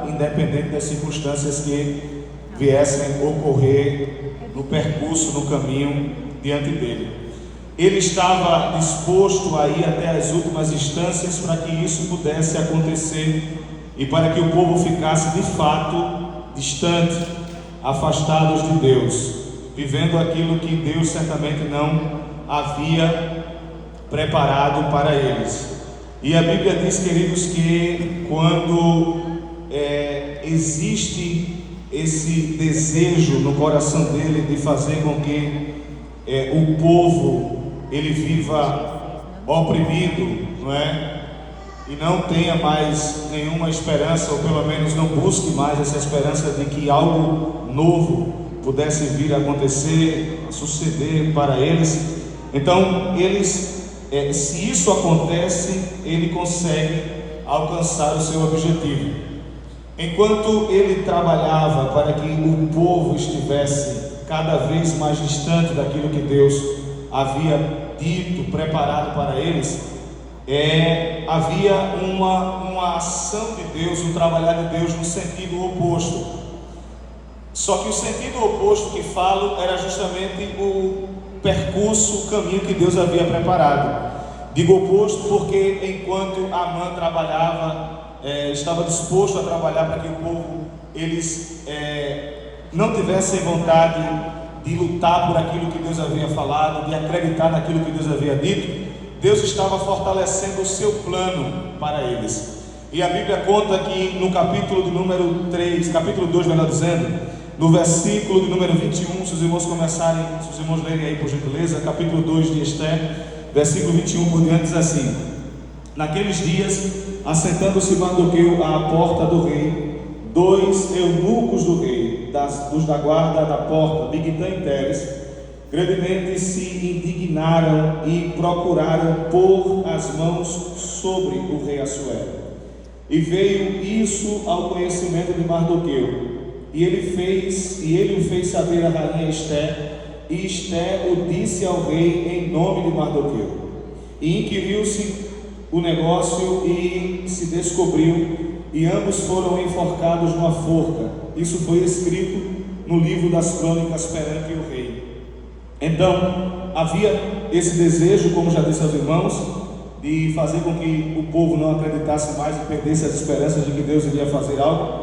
independente das circunstâncias que viessem ocorrer no percurso, no caminho diante dele. Ele estava disposto a ir até as últimas instâncias para que isso pudesse acontecer e para que o povo ficasse de fato distante, afastados de Deus, vivendo aquilo que Deus certamente não havia preparado para eles. E a Bíblia diz, queridos, que quando existe esse desejo no coração dele de fazer com que o povo ele viva oprimido, não é? E não tenha mais nenhuma esperança, ou pelo menos não busque mais essa esperança de que algo novo pudesse vir a acontecer, a suceder para eles. Então eles, se isso acontece, ele consegue alcançar o seu objetivo. Enquanto ele trabalhava para que o povo estivesse cada vez mais distante daquilo que Deus havia dito, preparado para eles, havia uma ação de Deus, um trabalhar de Deus no sentido oposto. Só que o sentido oposto que falo era justamente o percurso, o caminho que Deus havia preparado. Digo oposto porque enquanto Amã trabalhava, estava disposto a trabalhar para que o povo, eles não tivessem vontade de lutar por aquilo que Deus havia falado, de acreditar naquilo que Deus havia dito, Deus estava fortalecendo o seu plano para eles. E a Bíblia conta que no capítulo de número 3, capítulo 2, melhor dizendo, no versículo de número 21, se os irmãos lerem aí por gentileza, capítulo 2 de Esther, versículo 21 por diante, diz assim: naqueles dias, assentando-se Mardoqueu à porta do rei, 2 eunucos do rei, dos da guarda da porta, Bigtã e Teres, grandemente se indignaram e procuraram pôr as mãos sobre o rei Assuero. E veio isso ao conhecimento de Mardoqueu, e ele o fez saber a rainha Esther, e Esther o disse ao rei em nome de Mardoqueu. E inquiriu-se o negócio e se descobriu, e ambos foram enforcados numa forca. Isso foi escrito no livro das crônicas perante o rei. Então havia esse desejo, como já disse aos irmãos, de fazer com que o povo não acreditasse mais e perdesse as esperanças de que Deus iria fazer algo.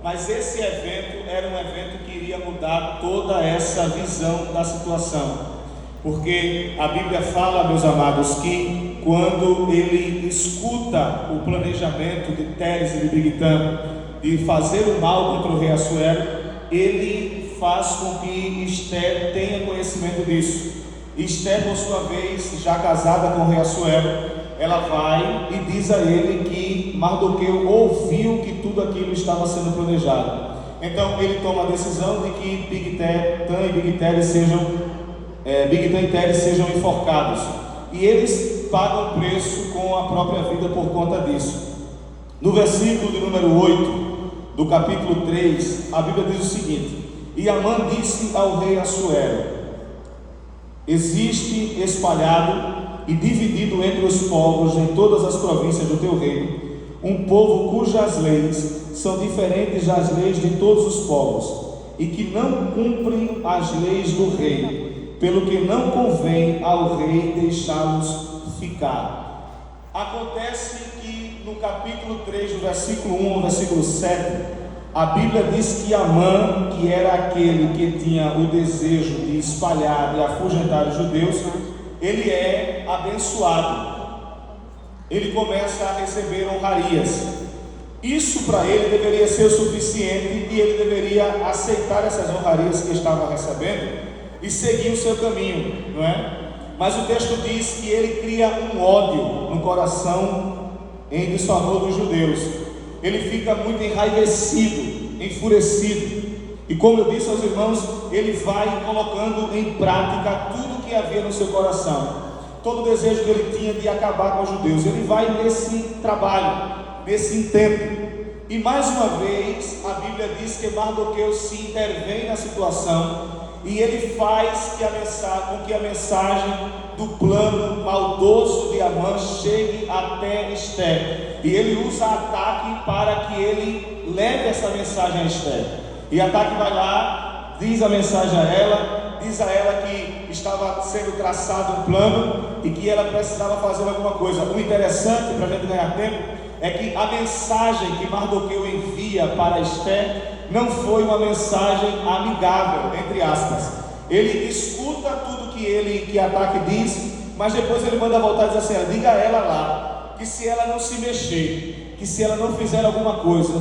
Mas esse evento era um evento que iria mudar toda essa visão da situação, porque a Bíblia fala, meus amados, que quando ele escuta o planejamento de Teres e de Bigtã de fazer o mal contra o rei Assuero, ele faz com que Esther tenha conhecimento disso. Esther, por sua vez, já casada com o rei Assuero, ela vai e diz a ele que Mardoqueu ouviu que tudo aquilo estava sendo planejado. Então ele toma a decisão de que Bigtã e Teres sejam enforcados, e eles pagam preço com a própria vida por conta disso. No versículo de número 8 do capítulo 3, a Bíblia diz o seguinte: e Amã disse ao rei Assuero: existe espalhado e dividido entre os povos em todas as províncias do teu reino um povo cujas leis são diferentes das leis de todos os povos, e que não cumprem as leis do rei, pelo que não convém ao rei deixá-los ficar. Acontece que no capítulo 3, do versículo 1 ao versículo 7, a Bíblia diz que Amã, que era aquele que tinha o desejo de espalhar e afugentar os judeus, ele é abençoado. Ele começa a receber honrarias. Isso para ele deveria ser o suficiente, e ele deveria aceitar essas honrarias que estava recebendo e seguir o seu caminho, não é? Mas o texto diz que ele cria um ódio no coração em desfavor dos judeus. Ele fica muito enraivecido, enfurecido, e como eu disse aos irmãos, ele vai colocando em prática tudo que havia no seu coração, todo o desejo que ele tinha de acabar com os judeus. Ele vai nesse trabalho, nesse intento, e mais uma vez a Bíblia diz que Mardoqueu se intervém na situação e ele faz com que a mensagem do plano maldoso de Amã chegue até Esther, e ele usa Ataque para que ele leve essa mensagem a Esther. E Ataque vai lá, diz a mensagem a ela, diz a ela que estava sendo traçado um plano e que ela precisava fazer alguma coisa. O interessante, para a gente ganhar tempo, é que a mensagem que Mardoqueu envia para Esther não foi uma mensagem amigável, entre aspas. Ele escuta tudo que Ataque diz, mas depois ele manda voltar e diz assim: diga a ela lá, que se ela não se mexer, que se ela não fizer alguma coisa,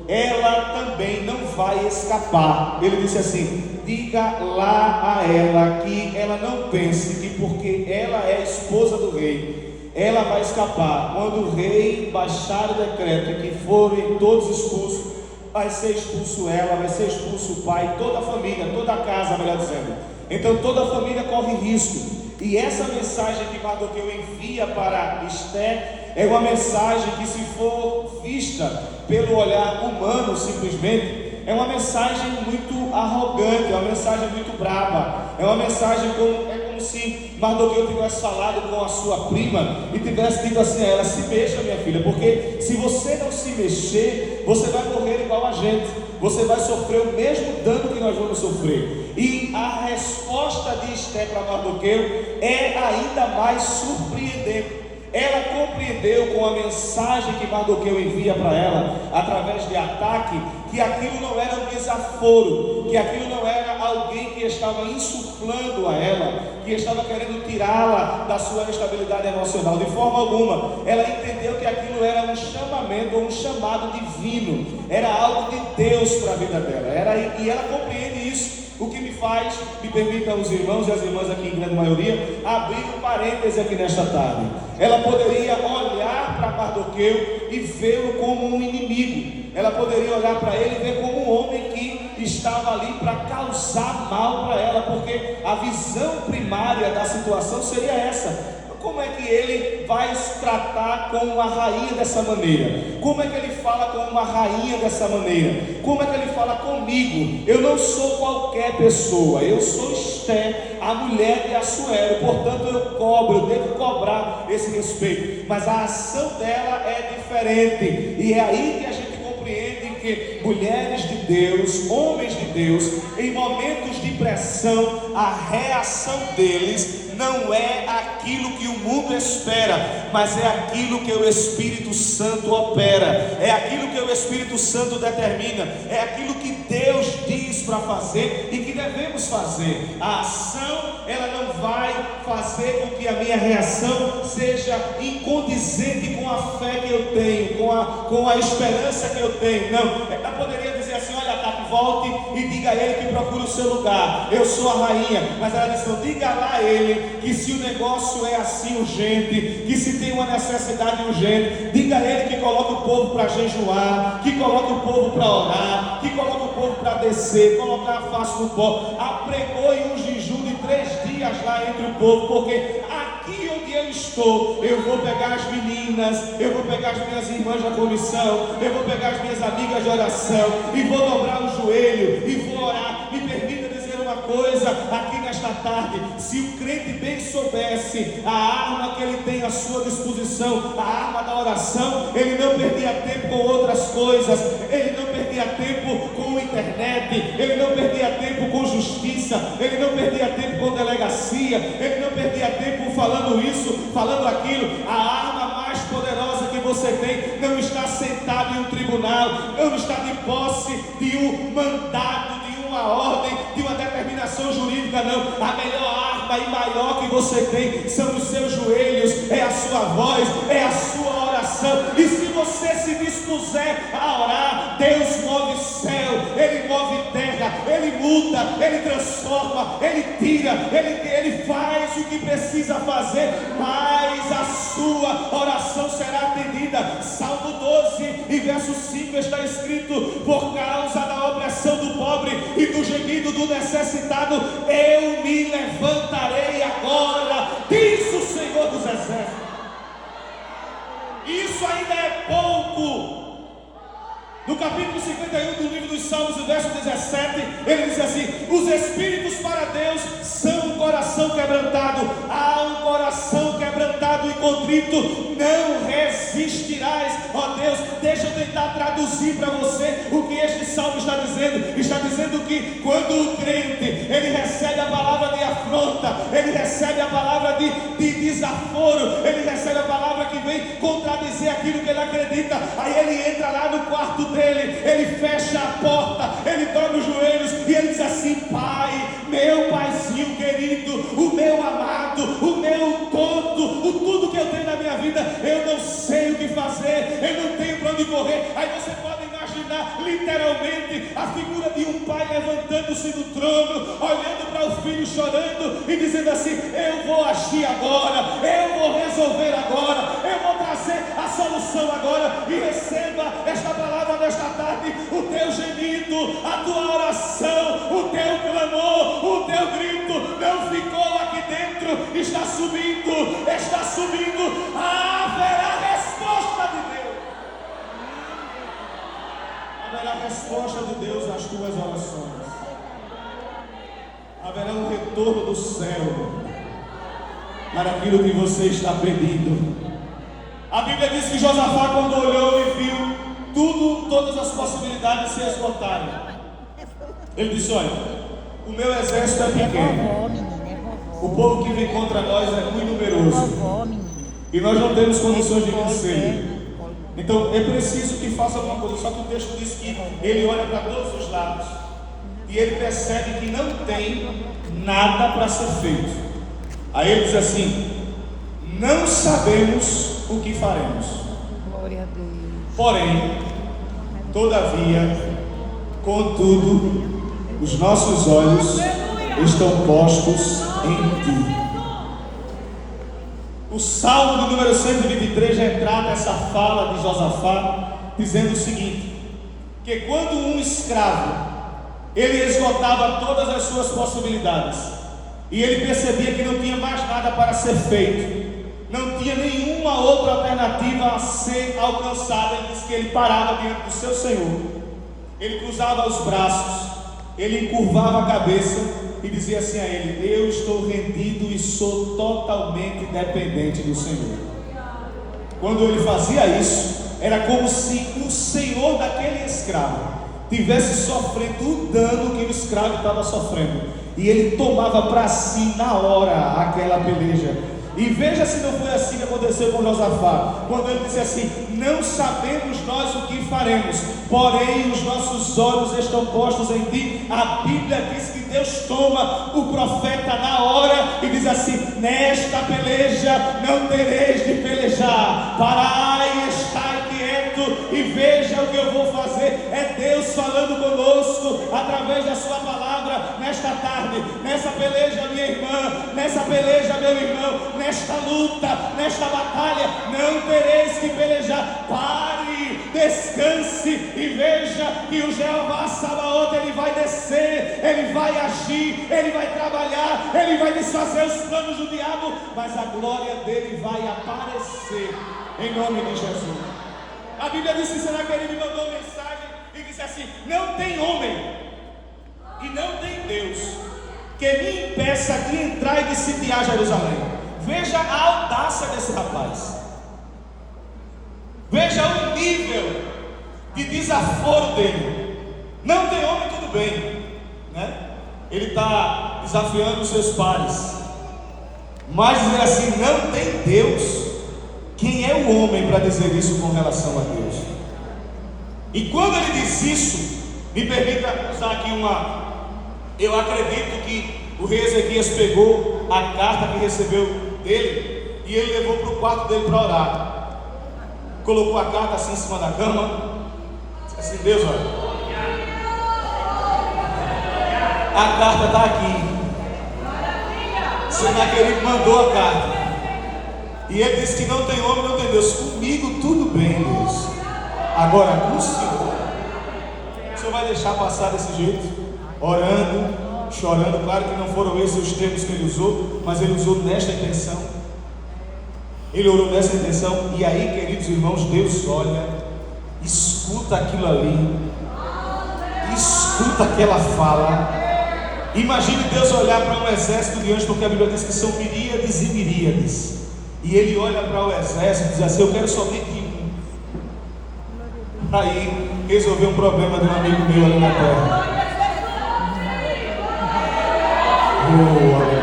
ela também não vai escapar. Ele disse assim: diga lá a ela que ela não pense que porque ela é esposa do rei, ela vai escapar. Quando o rei baixar o decreto que forem todos expulsos, vai ser expulso ela, vai ser expulso o pai, toda a família, toda a casa, melhor dizendo. Então toda a família corre risco. E essa mensagem que Mardoqueu envia para Esther é uma mensagem que, se for vista pelo olhar humano simplesmente, é uma mensagem muito arrogante, é uma mensagem muito braba, é uma mensagem como se Mardoqueu tivesse falado com a sua prima e tivesse dito assim a ela: se mexa, minha filha, porque se você não se mexer, você vai morrer igual a gente, você vai sofrer o mesmo dano que nós vamos sofrer. E a resposta de Esther para Mardoqueu é ainda mais surpreendente. Ela compreendeu com a mensagem que Mardoqueu envia para ela, através de Ataque, que aquilo não era um desaforo, que aquilo não era alguém que estava insuflando a ela, que estava querendo tirá-la da sua estabilidade emocional, de forma alguma. Ela entendeu que aquilo era um chamamento ou um chamado divino, era algo de Deus para a vida dela, e ela compreende isso. O que me faz, me permitam os irmãos e as irmãs aqui em grande maioria, abrir um parêntese aqui nesta tarde. Ela poderia olhar para Mardoqueu e vê-lo como um inimigo. Ela poderia olhar para ele e ver como um homem que estava ali para causar mal para ela, porque a visão primária da situação seria essa. Como é que ele vai se tratar com uma rainha dessa maneira? Como é que ele fala com uma rainha dessa maneira? Como é que ele fala comigo? Eu não sou qualquer pessoa, eu sou Esther, a mulher de Assuero, portanto eu devo cobrar esse respeito. Mas a ação dela é diferente, e é aí que a gente compreende que mulheres de Deus, homens de Deus, em momentos de pressão, a reação deles não é aquilo que o mundo espera, mas é aquilo que o Espírito Santo opera, é aquilo que o Espírito Santo determina, é aquilo que Deus diz para fazer e que devemos fazer. A ação, ela não vai fazer com que a minha reação seja incondizente com a fé que eu tenho, com a esperança que eu tenho. Não, ela poderia dizer assim: olha, Ataque, volte e diga a ele que procure o seu lugar, eu sou a rainha. Mas ela disse: não, diga lá a ele que se o negócio é assim urgente, que se tem uma necessidade urgente, diga a ele que coloque o povo para jejuar, que coloque o povo para orar, que coloque o povo para descer, colocar a face no pó, apregoe um jejum de 3 dias lá entre o povo, porque aqui onde eu estou, eu vou pegar as meninas, eu vou pegar as minhas irmãs da comissão, eu vou pegar as minhas amigas de oração e vou dobrar o joelho e vou orar. Me permita dizer uma coisa aqui nesta tarde: se o crente bem soubesse a arma que ele tem à sua disposição, a arma da oração, ele não perdia tempo com outras coisas, ele não perdia tempo com internet, ele não perdia tempo com justiça, ele não perdia tempo com delegacia, ele não perdia tempo falando isso, falando aquilo. A arma mais poderosa que você tem não está sentado em um tribunal, não está de posse de um mandato, de uma ordem, de uma determinação jurídica, não. A melhor arma e maior que você tem são os seus joelhos, é a sua voz, é a sua oração. E se você se dispuser a orar, Deus move céu, Ele move terra, Ele muda, Ele transforma, Ele tira, Ele faz o que precisa fazer, mas a sua oração será atendida. Salmo 12 e verso 5 está escrito: por causa da opressão do pobre e do gemido do necessitado, eu me levantarei agora, diz o Senhor dos Exércitos. Isso ainda é pouco do capítulo 51 do livro dos Salmos, no verso 17, ele diz assim: os espíritos para Deus são um coração quebrantado, a um coração quebrantado e contrito não resistirás. Ó Deus, deixa eu tentar traduzir para você o que este salmo está dizendo. Está dizendo que quando o crente, ele recebe a palavra de afronta, ele recebe a palavra de desaforo, ele recebe a palavra que vem contradizer aquilo que ele acredita, aí ele entra lá no quarto dele, ele fecha a porta, ele dobra os joelhos e ele diz assim: Pai, meu paizinho querido, o meu amado, o meu todo, o tudo que eu tenho na minha vida, eu não sei o que fazer, eu não tenho para onde correr. Aí você pode imaginar literalmente a figura de um pai levantando-se do trono, olhando para o filho chorando e dizendo assim: eu vou agir agora, eu vou resolver agora, eu vou trazer a solução agora. E receba esta palavra nesta tarde: o teu gemido, a tua oração, o teu clamor, o teu grito não ficou aqui dentro, está subindo, haverá resposta de Deus. Haverá resposta de Deus às tuas orações. Haverá um retorno do céu para aquilo que você está pedindo. A Bíblia diz que Josafá, quando olhou e viu todas as possibilidades se esgotarem, ele disse: olha, o meu exército é pequeno, o povo que vem contra nós é muito numeroso e nós não temos condições de vencer. Então é preciso que faça alguma coisa. Só que o texto diz que ele olha para todos os lados e ele percebe que não tem nada para ser feito. Aí ele diz assim: não sabemos o que faremos. Glória a Deus. Porém, todavia, contudo, os nossos olhos estão postos em ti. O Salmo do número 123 já entra nessa fala de Josafá, dizendo o seguinte: que quando um escravo ele esgotava todas as suas possibilidades e ele percebia que não tinha mais nada para ser feito, não tinha nenhuma outra alternativa a ser alcançada, ele diz que ele parava diante do seu Senhor, ele cruzava os braços, ele encurvava a cabeça e dizia assim a ele: eu estou rendido e sou totalmente dependente do Senhor. Quando ele fazia isso, era como se o senhor daquele escravo tivesse sofrendo o dano que o escravo estava sofrendo, e ele tomava para si na hora aquela peleja. E veja se não foi assim que aconteceu com Josafá, quando ele disse assim: não sabemos nós o que faremos, porém os nossos olhos estão postos em ti. A Bíblia diz que Deus toma o profeta na hora e diz assim: nesta peleja não tereis de pelejar, parai, estai quieto e veja o que eu vou fazer. É Deus falando conosco através da sua palavra nesta tarde. Nessa peleja, minha irmã, nessa peleja, meu irmão, nesta luta, nesta batalha, não tereis que pelejar. Pare, descanse e veja que o Jeová Sabaote, ele vai descer, ele vai agir, ele vai trabalhar, ele vai desfazer os planos do diabo, mas a glória dele vai aparecer em nome de Jesus. A Bíblia diz que Senaqueribe me mandou mensagem e disse assim: não tem homem e não tem Deus que me impeça de entrar e de sitiar Jerusalém. Veja a audácia desse rapaz, veja o nível de desaforo dele. Não tem homem, tudo bem, né? Ele está desafiando os seus pares, mas dizer assim: não tem Deus. Quem é o homem para dizer isso com relação a Deus? E quando ele diz isso, me permita usar aqui eu acredito que o rei Ezequias pegou a carta que recebeu dele e ele levou para o quarto dele para orar. Colocou a carta assim em cima da cama, disse assim: Deus, olha, a carta está aqui. Senaqueribe mandou a carta. E ele disse que não tem homem, não tem Deus. Comigo tudo bem, Deus. Agora com o Senhor vai deixar passar desse jeito? Orando, chorando. Claro que não foram esses os termos que ele usou, mas ele usou nesta intenção. Ele orou nessa intenção. E aí, queridos irmãos, Deus olha, escuta escuta aquilo ali, escuta aquela fala. Imagine Deus olhar para um exército de anjos, porque a Bíblia diz que são miríades e miríades, e Ele olha para o exército e diz assim: eu quero somente um. Aí resolveu um problema de um amigo meu ali na terra. Oh, aleluia.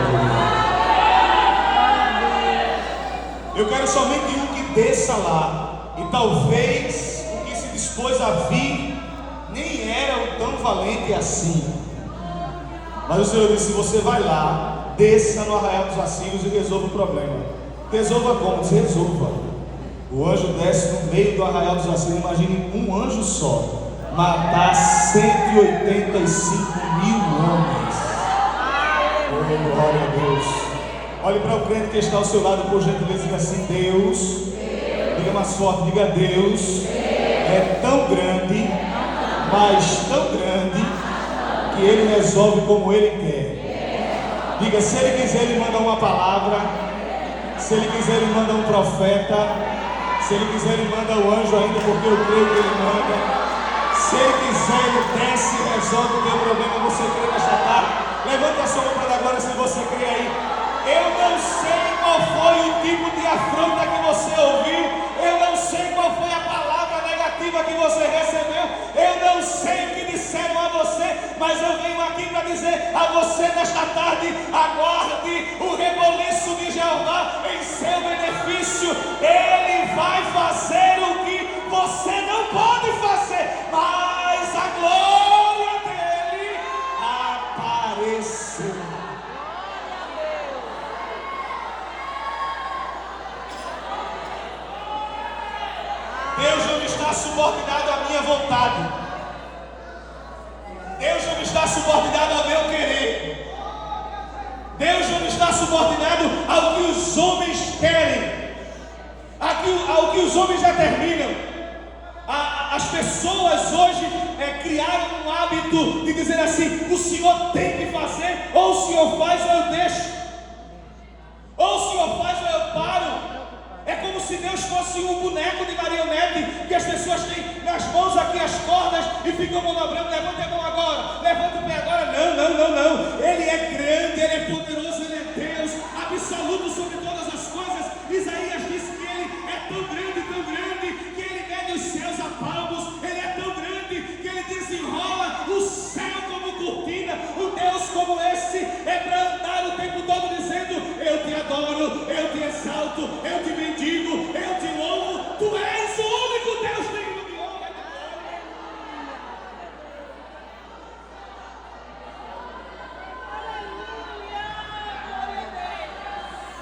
Eu quero somente um que desça lá. E talvez o que se dispôs a vir nem era o tão valente assim. Mas o Senhor disse: você vai lá, desça no arraial dos Assírios e resolva o problema. Resolva como? Diz: resolva. O anjo desce no meio do arraial dos Assírios. Imagine um anjo só matar 185 mil homens. Oh, glória a Deus. Olhe para o crente que está ao seu lado, por gentileza, e diga assim: Deus, diga mais forte, diga: Deus é tão grande, mas tão grande, que Ele resolve como Ele quer. Diga: se Ele quiser, Ele manda uma palavra. Se Ele quiser, Ele manda um profeta. Se Ele quiser, Ele manda o anjo ainda, porque eu creio que Ele manda. Se Ele quiser, Ele desce e resolve o teu problema. Você crê nesta tarde? Levanta a sua mão para agora se você crê aí. Eu não sei qual foi o tipo de afronta que você ouviu. Eu não sei qual foi a palavra negativa que você recebeu. Eu não sei o que disseram a você. Mas eu venho aqui para dizer a você nesta tarde: aguarde o reboliço de Jeová em seu benefício. Ele vai fazer o que você não pode fazer, mas a glória dele apareceu. Deus não está subordinado à minha vontade. Deus não está subordinado ao meu querer. Deus não está subordinado ao que os homens querem, ao que os homens determinam. As pessoas hoje criaram um hábito de dizer assim: o Senhor tem que fazer, ou o Senhor faz ou eu deixo, ou o Senhor faz ou eu paro. É como se Deus fosse um boneco de marionete que as pessoas têm nas mãos aqui as cordas e ficam manobrando: levanta a mão agora, levanta o pé agora. Não. Ele é grande, Ele é poderoso, Ele é Deus absoluto sobre todas as coisas. Isaías disse que Ele é tão grande, que Ele mede os céus a palmos. Ele é tão grande que Ele desenrola o céu como cortina. Um Deus como esse é para andar o tempo todo dizendo: eu te adoro, eu te exalto, eu te bendigo, eu te louvo. Tu és o único Deus digno de honra.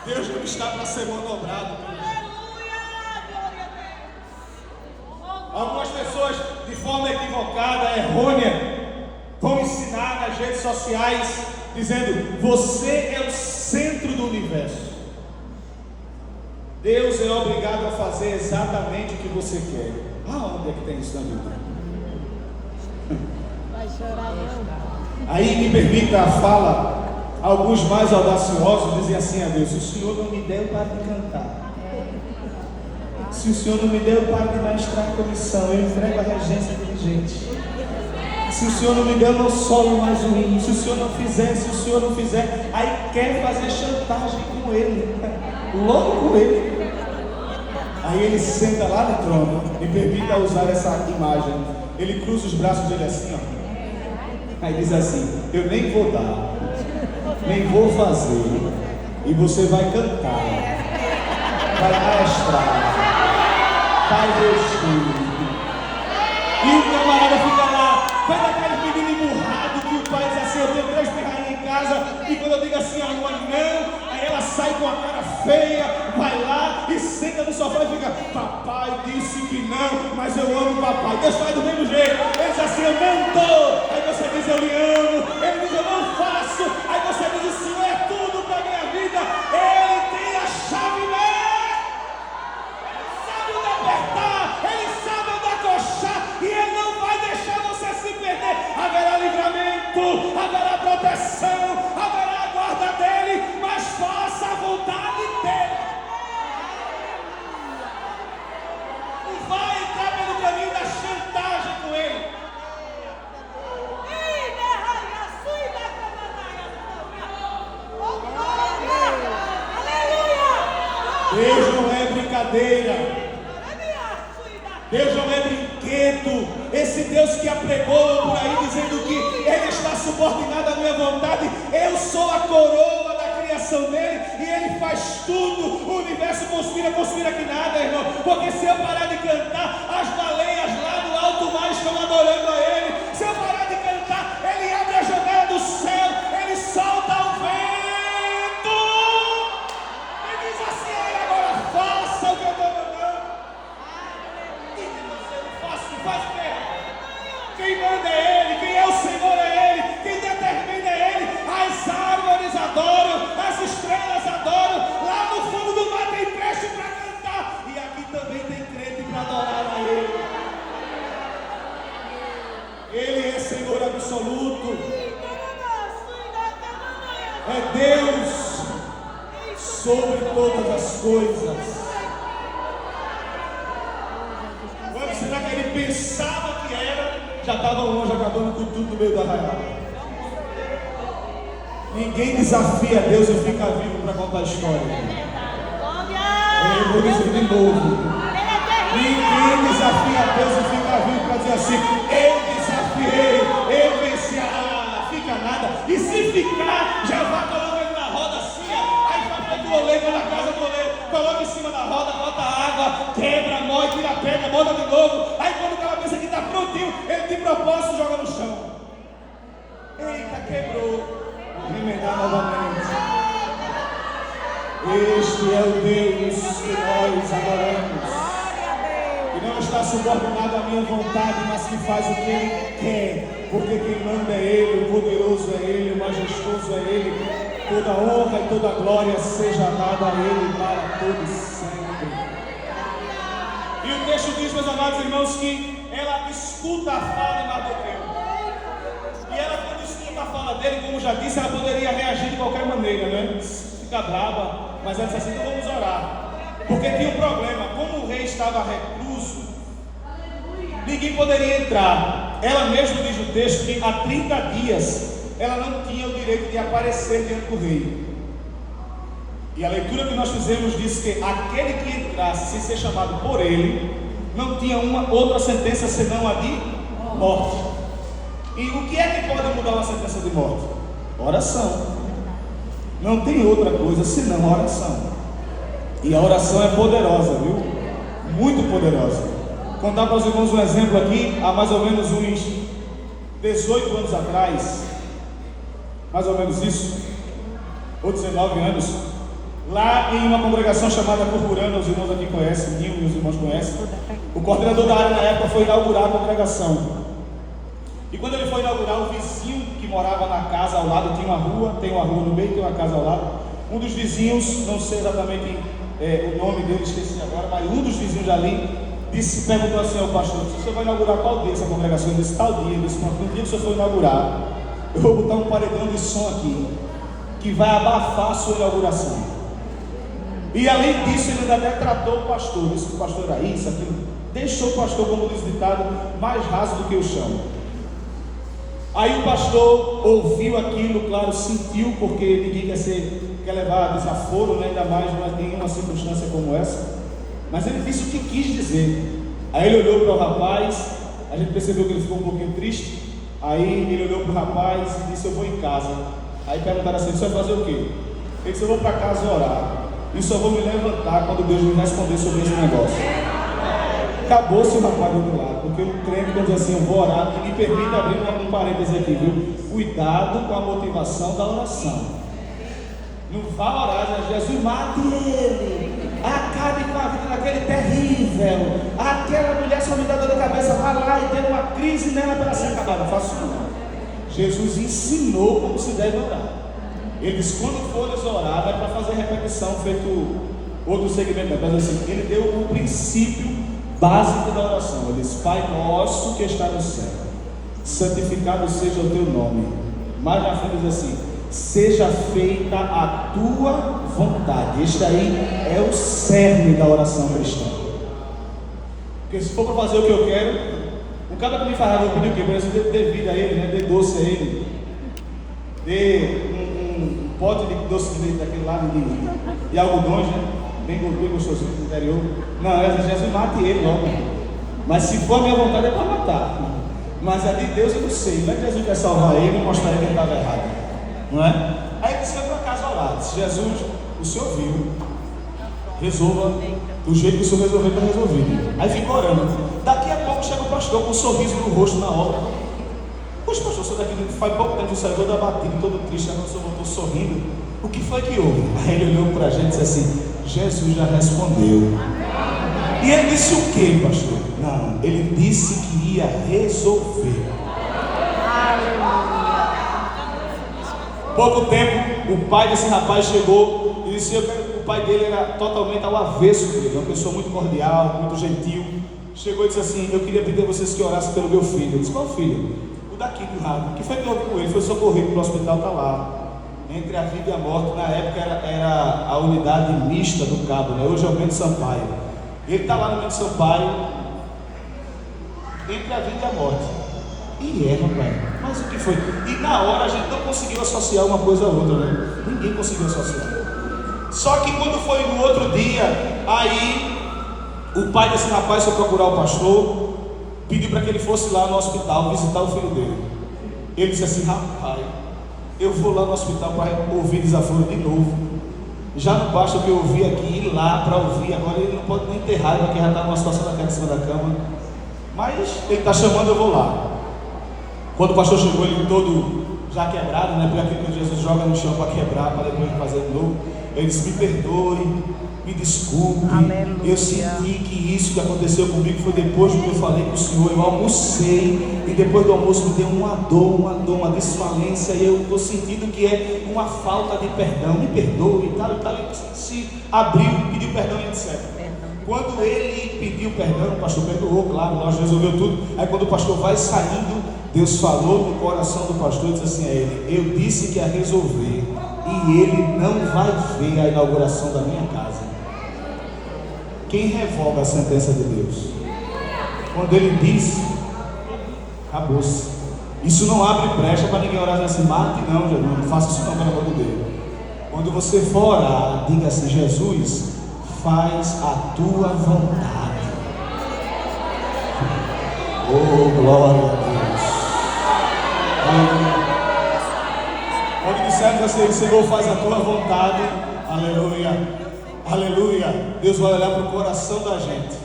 Deus não está para ser manobrado. Algumas pessoas, de forma equivocada, errônea, vão ensinar nas redes sociais dizendo: você é o centro do universo. Deus é obrigado a fazer exatamente o que você quer. Aonde é que tem isso na Bíblia? Vai chorar não. Aí me permita a fala. Alguns mais audaciosos dizem assim a Deus: se o Senhor não me der, eu paro de cantar. Se o Senhor não me der, eu paro de ministrar a comissão. Eu entrego a regência dirigente. Se o Senhor não me der, eu não solo mais o hino. Se o Senhor não fizer, aí quer fazer chantagem com Ele, logo com Ele. Aí ele senta lá no trono. Me permita usar essa imagem. Ele cruza os braços dele assim, ó. Aí diz assim: eu nem vou dar, nem vou fazer, e você vai cantar, vai maestrar, vai vestir. E o camarada fica lá, vai daquele menino emburrado que o pai diz assim: eu tenho 3 pirrainhas em casa, e quando eu digo assim a uma não, aí ela sai com a cara feia, vai lá e senta no sofá e fica: papai disse que não, mas eu amo papai. Deus faz do mesmo jeito. Ele diz assim: eu não dou, aí você diz: eu lhe amo. Ele diz: eu não faço, aí você diz: o Senhor é tudo para a minha vida. Ele tem a chave mesmo. Ele sabe onde apertar, Ele sabe onde acochar, e Ele não vai deixar você se perder. Haverá livramento, haverá proteção, haverá a guarda dEle, mas faça a vontade dEle. Não vai entrar pelo caminho da chantagem. brincadeira. Deus não é brinquedo. Esse Deus que apregou por aí dizendo que Ele está subordinado à minha vontade. Eu sou a coroa da criação dele e Ele faz tudo. O universo conspira que nada, irmão. Porque se eu parar de cantar, as baleias lá no alto mar estão adorando a Ele. Se eu parar de cantar, Ele abre a janela do céu, Ele solta o vento e diz assim: agora faça o que eu estou mandando. Faz o quê? Quem manda é Ele, quem é o Senhor é Ele, quem determina é Ele. As árvores adoram, as estrelas adoram, lá no fundo do mar tem peixe para cantar, e aqui também tem crente para adorar a Ele. Ele é Senhor absoluto, é Deus sobre todas as coisas. Será que ele pensava que era? Já estava longe, acabando com tudo no meio da arraial. Ninguém desafia Deus e fica vivo para contar a história. Eu vou dizer de novo. Ninguém desafia Deus e fica vivo para dizer assim: eu desafiei, eu venci. Fica nada. E se ficar, já vai colocando ele na roda assim, aí vai para o oleiro na casa do oleiro, coloca em cima da roda, bota água, quebra, mói, tira a pedra, bota de novo. Aí quando o cara pensa que está prontinho, ele de propósito joga no chão. Eita, quebrou. Vou remendar novamente. Este é o Deus que nós adoramos. Que não está subordinado à minha vontade, mas que faz o que Ele quer. Porque quem manda é Ele, o poderoso é Ele, o majestoso é Ele. Toda honra e toda glória seja dada a Ele para todos sempre. E o texto diz, meus amados irmãos, que ela escuta a fala de Mardoqueu. E ela, quando escuta a fala dele, como já disse, ela poderia reagir de qualquer maneira, né? Fica brava, mas ela disse assim: então vamos orar. Porque tinha um problema, como o rei estava recluso, ninguém poderia entrar. Ela mesma diz no texto que há 30 dias ela não tinha o direito de aparecer diante do rei. E a leitura que nós fizemos diz que aquele que entrasse sem ser chamado por ele, não tinha uma outra sentença senão a de morte. E o que é que pode mudar uma sentença de morte? Oração. Não tem outra coisa senão a oração. E a oração é poderosa, viu? Muito poderosa. Vou contar para os irmãos um exemplo aqui. Há mais ou menos uns 18 anos atrás, mais ou menos isso, ou 19 anos, lá em uma congregação chamada Corporana, os irmãos aqui conhecem, Nil e os irmãos conhecem, o coordenador da área na época foi inaugurar a congregação. E quando ele foi inaugurar, o vizinho que morava na casa ao lado, tinha uma rua, tem uma rua no meio, tem uma casa ao lado. Um dos vizinhos, não sei exatamente o nome dele, esqueci agora, mas um dos vizinhos ali perguntou assim ao pastor: o senhor vai inaugurar qual dia essa congregação? Ele disse: tal dia. Ele disse: no dia que o senhor for inaugurar, eu vou botar um paredão de som aqui, que vai abafar a sua inauguração. E além disso, ele ainda até tratou o pastor, disse que o pastor era isso, aquilo, deixou o pastor, como diz o ditado, mais raso do que o chão. Aí o pastor ouviu aquilo, claro, sentiu, porque ninguém quer levar desaforo, né? Ainda mais em uma circunstância como essa. Mas ele disse o que quis dizer. Aí ele olhou para o rapaz, a gente percebeu que ele ficou um pouquinho triste. Aí ele olhou para o rapaz e disse: eu vou em casa. Aí perguntaram assim: você vai fazer o quê? Ele disse: eu vou para casa orar, e só vou me levantar quando Deus me responder sobre esse negócio. Acabou-se o rapaz do outro lado, porque o crente, quando diz assim: eu vou orar, me permita abrir um parêntese aqui, viu? Cuidado com a motivação da oração. Não vá orar, Jesus, mate ele, acabe com a vida daquele terrível, aquela mulher só me dá dor de cabeça, vai lá e tem uma crise nela para ser acabada. Não faço isso não. Jesus ensinou como se deve orar. Ele disse: quando fores orar, não é para fazer repetição, feito outro segmento, mas assim, ele deu o princípio básico da oração. Ele disse: Pai nosso que está no céu, santificado seja o teu nome. Mais na frente diz assim: seja feita a tua vontade. Este aí é o cerne da oração cristã. Porque se for para fazer o que eu quero, o cara que me faz eu pedir o quê? Por exemplo, dê vida a ele, né? Dê doce a ele, dê um pote de doce de leite daquele lado de algodões, né? bem gostosinho do interior. Não, Jesus mate ele logo. Mas se for a minha vontade é para matar. Mas a de Deus eu não sei. Não é que Jesus quer salvar ele e mostrar ele que ele estava errado. Não é? Aí ele disse: foi para casa orar. Disse: Jesus, o Senhor viu. Resolva do jeito que o Senhor resolveu, está resolvido. Aí fica orando. Daqui a pouco chega o pastor com um sorriso no rosto na obra. Poxa, pastor, o senhor daqui faz pouco tempo que saiu todo abatido, todo triste, agora o senhor voltou sorrindo. O que foi que houve? Aí ele olhou para a gente e disse assim: Jesus já respondeu. E ele disse o que, pastor? Não, ele disse que ia resolver. Pouco tempo, o pai desse rapaz chegou e disse: o pai dele era totalmente ao avesso dele, uma pessoa muito cordial, muito gentil. Chegou e disse assim: eu queria pedir a vocês que orassem pelo meu filho. Eu disse: qual filho? O daqui do lado. O que foi que houve com ele? Foi socorrido para o hospital, está lá, entre a vida e a morte. Na época era a unidade mista do Cabo, né? Hoje é o Bento Sampaio. Ele está lá no Bento Sampaio, entre a vida e a morte. E rapaz, mas o que foi? E na hora a gente não conseguiu associar uma coisa a outra, né? Ninguém conseguiu associar. Só que quando foi no outro dia, aí o pai desse rapaz foi procurar o pastor, pediu para que ele fosse lá no hospital visitar o filho dele. Ele disse assim: rapaz, eu vou lá no hospital para ouvir desaforo de novo. Já não basta o que eu ouvi aqui, ir lá para ouvir. Agora ele não pode nem ter raiva, porque já está numa situação daquela em cima da cama. Mas ele está chamando, eu vou lá. Quando o pastor chegou, ele todo já quebrado, né? Porque aquilo que Jesus joga no chão para quebrar, para depois fazer de novo. Ele disse: me perdoe, me desculpe. Aleluia. Eu senti que isso que aconteceu comigo foi depois do que eu falei com o Senhor. Eu almocei e depois do almoço me deu uma dor, uma desfalência, e eu estou sentindo que é uma falta de perdão. Me perdoe e tal e tal. Ele se abriu, pediu perdão e etc. Quando ele pediu perdão, o pastor perdoou, claro, nós resolveu tudo. Aí quando o pastor vai saindo, Deus falou no coração do pastor e disse assim a ele: eu disse que ia resolver, e ele não vai ver a inauguração da minha casa. Quem revoga a sentença de Deus? Quando ele diz, acabou-se. Isso não abre brecha para ninguém orar assim: mate não, Jesus, não faça isso não, pelo amor de Deus. Quando você for orar, diga assim: Jesus, faz a tua vontade. Oh, glória a Deus. Quando dissermos assim: Senhor, faz a tua vontade, aleluia, aleluia, Deus vai olhar para o coração da gente.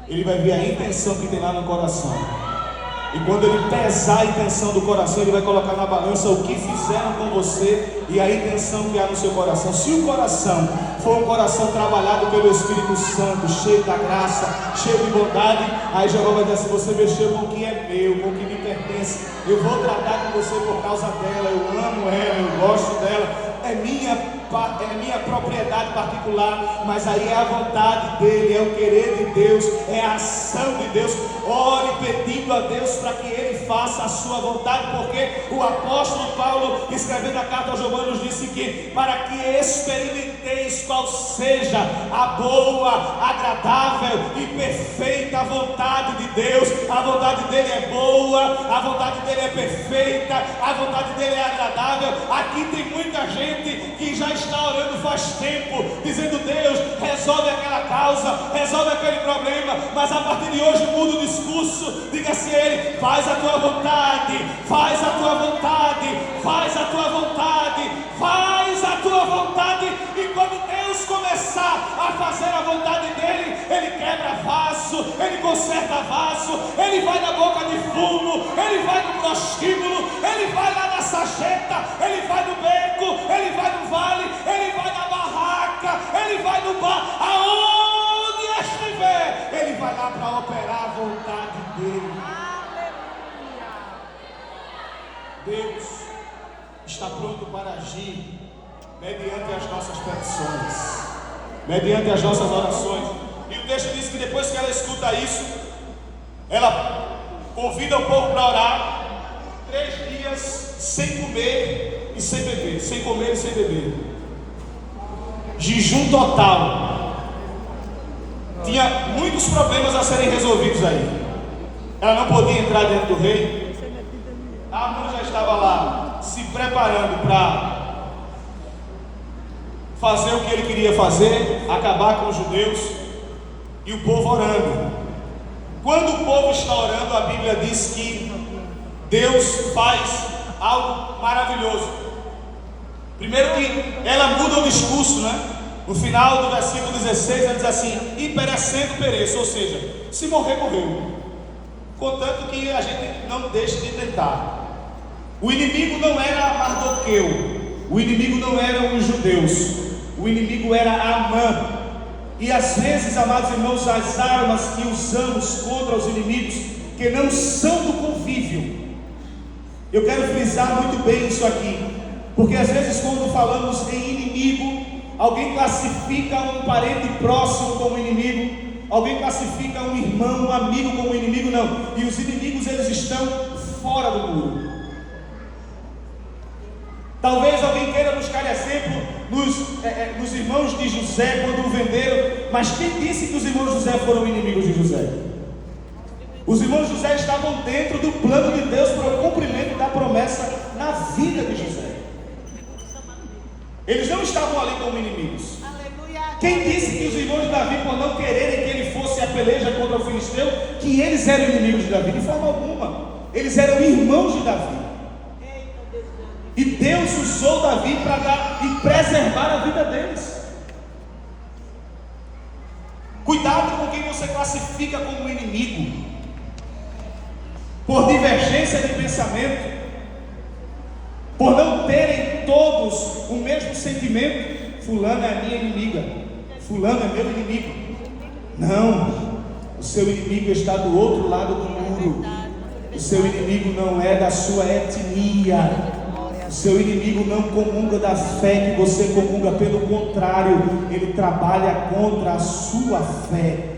Ele vai ver a intenção que tem lá no coração. E quando ele pesar a intenção do coração, ele vai colocar na balança o que fizeram com você e a intenção que há no seu coração. Se o coração for um coração trabalhado pelo Espírito Santo, cheio da graça, cheio de bondade, aí Jeová vai dizer assim: você mexeu com o que é meu, com o que me pertence. Eu vou tratar com você por causa dela. Eu amo ela, eu gosto dela. É minha propriedade particular, mas aí é a vontade dele, é o querer de Deus, é a ação de Deus. Ore pedindo a Deus para que ele faça a sua vontade, porque o apóstolo Paulo, escrevendo a carta aos Romanos, disse que para que experimenteis qual seja a boa, agradável e perfeita vontade de Deus. A vontade dele é boa, a vontade dele é perfeita, a vontade dele é agradável. Aqui tem muita gente que já está orando faz tempo, dizendo: Deus, resolve aquela causa, resolve aquele problema, mas a partir de hoje muda o discurso. Diga-se a ele: faz a tua vontade, faz a tua vontade, faz a tua vontade, faz a tua vontade. E quando Deus começar a fazer a vontade dele, ele quebra vaso, ele conserta vaso, ele vai na boca de fumo, ele vai no prostíbulo, ele vai lá na sarjeta, ele vai no beco, ele vai no vale, ele vai na barraca, ele vai no bar, aonde estiver, ele vai lá para operar a vontade dele. Deus está pronto para agir mediante as nossas petições, mediante as nossas orações. E o texto diz que depois que ela escuta isso, ela convida o povo para orar 3 dias sem comer e sem beber, sem comer e sem beber. Jejum total. Tinha muitos problemas a serem resolvidos aí. Ela não podia entrar dentro do rei. A mãe já estava lá se preparando para fazer o que ele queria fazer, acabar com os judeus, e o povo orando. Quando o povo está orando, a Bíblia diz que Deus faz algo maravilhoso. Primeiro que ela muda o discurso, né? No final do versículo 16 ela diz assim: e perecendo pereço, ou seja, se morrer, morreu, contanto que a gente não deixe de tentar. O inimigo não era Mardoqueu, o inimigo não eram os judeus, o inimigo era Amã. E às vezes, amados irmãos, as armas que usamos contra os inimigos que não são do convívio, eu quero frisar muito bem isso aqui, porque às vezes quando falamos em inimigo, alguém classifica um parente próximo como inimigo, alguém classifica um irmão, um amigo como inimigo. Não, e os inimigos, eles estão fora do muro. Talvez alguém queira buscar exemplo nos irmãos de José quando o venderam, mas quem disse que os irmãos de José foram inimigos de José? Os irmãos de José estavam dentro do plano de Deus para o cumprimento da promessa na vida de José. Eles não estavam ali como inimigos. Quem disse que os irmãos de Davi, por não quererem que ele fosse a peleja contra o filisteu, que eles eram inimigos de Davi? De forma alguma. Eles eram irmãos de Davi. E Deus usou Davi para dar e preservar a vida deles. Cuidado com quem você classifica como inimigo, por divergência de pensamento, por não terem todos o mesmo sentimento. Fulano é a minha inimiga, fulano é meu inimigo. Não, o seu inimigo está do outro lado do muro. O seu inimigo não é da sua etnia. O seu inimigo não comunga da fé que você comunga, pelo contrário, ele trabalha contra a sua fé.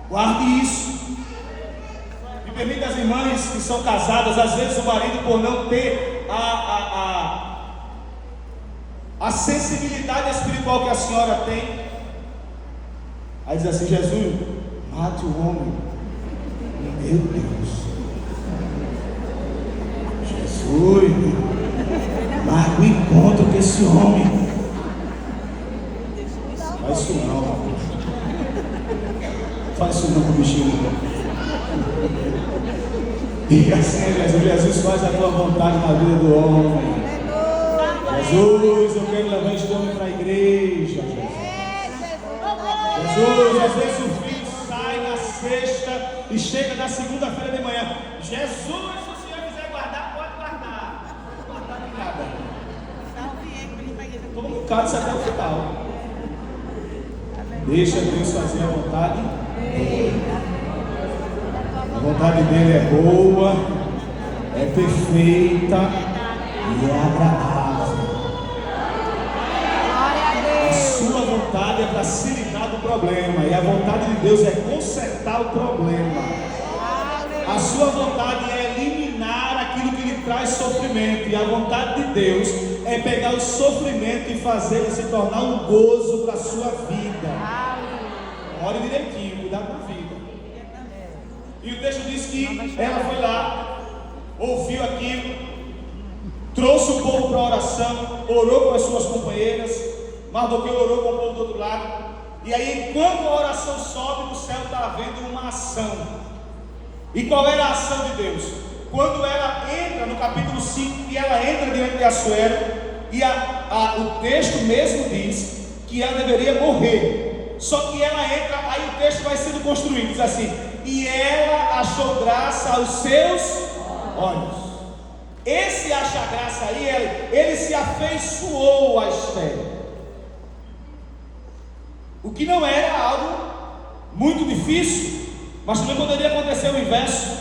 Guarde isso. Me permita, as irmãs que são casadas, às vezes o marido, por não ter a sensibilidade espiritual que a senhora tem, aí diz assim: Jesus, mate o homem. Meu Deus, Jesus, marca o encontro com esse homem. Faz isso não, rapaz. Faz isso não com o bichinho. E assim, Jesus faz a tua vontade na vida do homem. Jesus, eu quero levar este homem para a igreja. Jesus, às vezes o filho sai na sexta e chega na segunda-feira de manhã. Jesus, se o senhor quiser guardar, pode guardar. Não vou guardar de nada. Todo mundo cabe isso até o final. Deixa Deus fazer a vontade dele. A vontade dele é boa, é perfeita e é agradável. A sua vontade é para se livrar do problema, e a vontade de Deus é consertar o problema. A sua vontade é eliminar aquilo que lhe traz sofrimento, e a vontade de Deus é pegar o sofrimento e fazer ele se tornar um gozo para a sua vida. Ore direitinho, cuidado com a vida. E o texto diz que ela foi lá, ouviu aquilo, trouxe o povo para a oração, orou com as suas companheiras. Mardoqueu orou com o povo do outro lado. E aí, enquanto a oração sobe, no céu está havendo uma ação. E qual era a ação de Deus? Quando ela entra no capítulo 5, e ela entra diante de Assuero, e o texto mesmo diz que ela deveria morrer. Só que ela entra, aí o texto vai sendo construído, diz assim: e ela achou graça aos seus olhos. Esse acha graça aí, ele se afeiçoou a Esther. O que não era algo muito difícil, mas também poderia acontecer o inverso.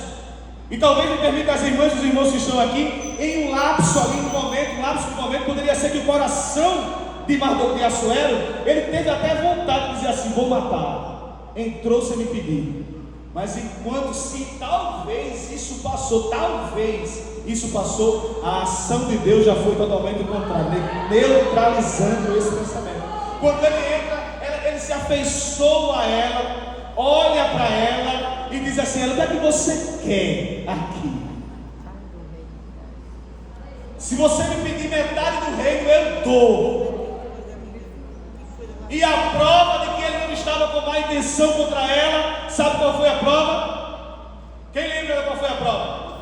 E talvez me permita as irmãs e os irmãos que estão aqui, em um lapso ali no momento, poderia ser que o coração de Mardoqueu e Assuero, ele teve até vontade de dizer assim: vou matar. Entrou sem me pedir. Mas enquanto talvez isso passou, a ação de Deus já foi totalmente contrária, neutralizando esse pensamento. Quando ele entra, ele se afeiçoa a ela, olha para ela e diz assim: o que é que você quer aqui? Se você me pedir metade do reino, eu dou. E a prova de que ele não estava com má intenção contra ela, sabe qual foi a prova? Quem lembra qual foi a prova?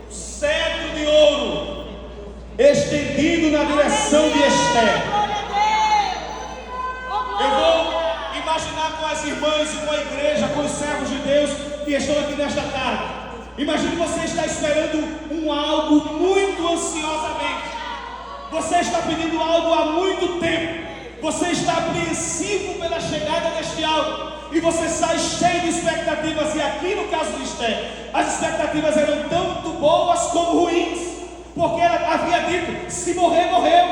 Cetro de ouro estendido na direção de Esther. Eu vou imaginar com as irmãs e com a igreja, com os servos de Deus que estão aqui nesta tarde. Imagine você está esperando algo muito ansiosamente. Você está pedindo algo há muito tempo. Você está apreensivo pela chegada deste algo. E você sai cheio de expectativas. E aqui no caso de Esther, as expectativas eram tanto boas como ruins. Porque ela havia dito, se morrer, morreu.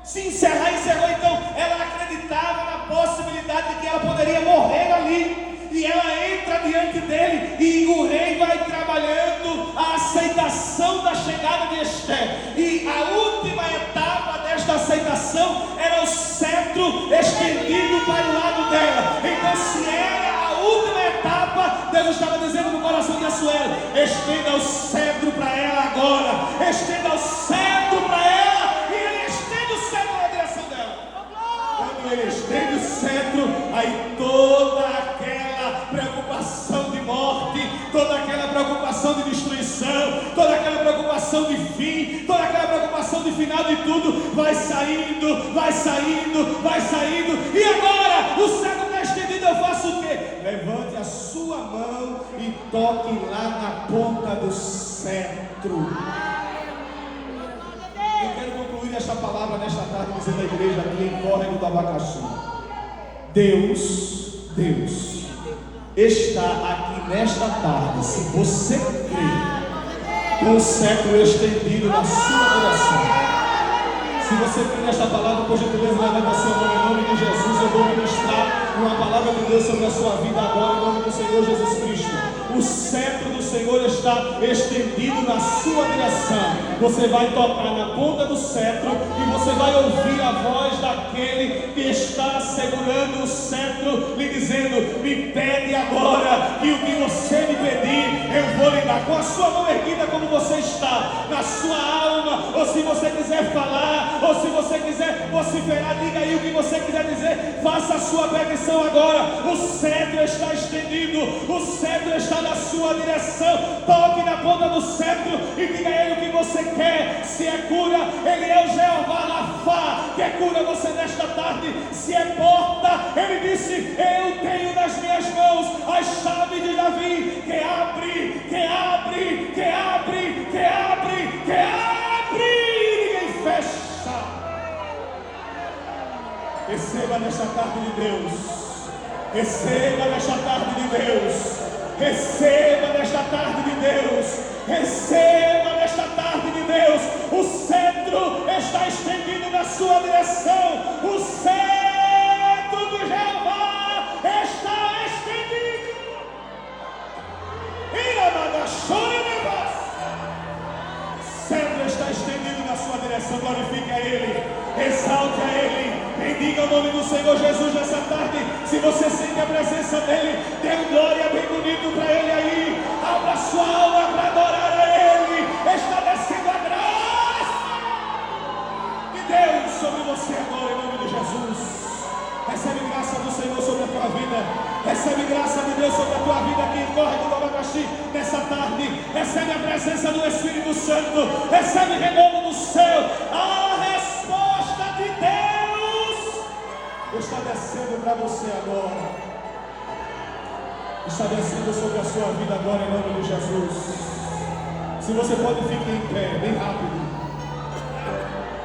Se encerrar, encerrou. Então ela acreditava na possibilidade de que ela poderia morrer ali. E ela entra diante dele, e o rei vai trabalhando a aceitação da chegada de Esther. E a última etapa desta aceitação era o cetro estendido para o lado dela. Então, se era a última etapa, Deus estava dizendo no coração de Assuero: estenda o cetro para ela agora, estenda o cetro para ela. E ele estende o cetro na direção dela. Quando ele estende o cetro, aí toda aquela preocupação de morte, toda aquela preocupação de destruição, toda aquela preocupação de fim, toda aquela preocupação de final de tudo, vai saindo, vai saindo, vai saindo. E agora, o cetro está estendido, eu faço o quê? Levante a sua mão e toque lá na ponta do cetro. Eu quero concluir esta palavra nesta tarde dizendo à igreja aqui em Córrego do Abacaxi: Deus está aqui nesta tarde, se você crê, com o cetro estendido na sua direção. Se você crê nesta palavra, por gentileza, levanta seu nome em nome de Jesus. Eu vou ministrar uma palavra de Deus sobre a sua vida agora, em nome do Senhor Jesus Cristo. O cetro do Senhor está estendido na sua direção. Você vai tocar na ponta do cetro e você vai ouvir a voz daquele que está segurando o cetro, lhe dizendo: me pede agora, e o que você me pedir, eu vou lhe dar. Com a sua mão erguida como você está, na sua alma, ou se você quiser falar, ou se você quiser vociferar, diga aí o que você quiser dizer, faça a sua petição agora. O cetro está estendido, o cetro está na sua direção. Toque na ponta do cetro e diga a ele o que você quer. Se é cura, ele é o Jeová Rafá, que cura você nesta tarde. Se é porta, ele disse: eu tenho nas minhas mãos as chaves de Davi, que abre, que abre, que abre, que abre, que abre, e ninguém fecha. Receba nesta tarde de Deus, receba nesta tarde de Deus, receba nesta tarde de Deus, receba nesta tarde de Deus. O cetro está estendido na sua direção, o cetro do Jeová está estendido. O cetro está estendido na sua direção. Glorifique a Ele, exalte a Ele, bendiga o nome do Senhor Jesus nessa tarde. Se você sente a presença dEle, dê um glória bem bonito para Ele aí. Abra sua alma para adorar a Ele. Está descendo a graça de Deus sobre você agora, em nome de Jesus. Recebe graça do Senhor sobre a tua vida. Recebe graça de Deus sobre a tua vida aqui em Córrego do Abacaxi nessa tarde. Recebe a presença do Espírito Santo. Recebe renovo do céu. A resposta de Deus está descendo para você agora. Está descendo sobre a sua vida agora, em nome de Jesus. Se você pode, fique em pé, bem rápido.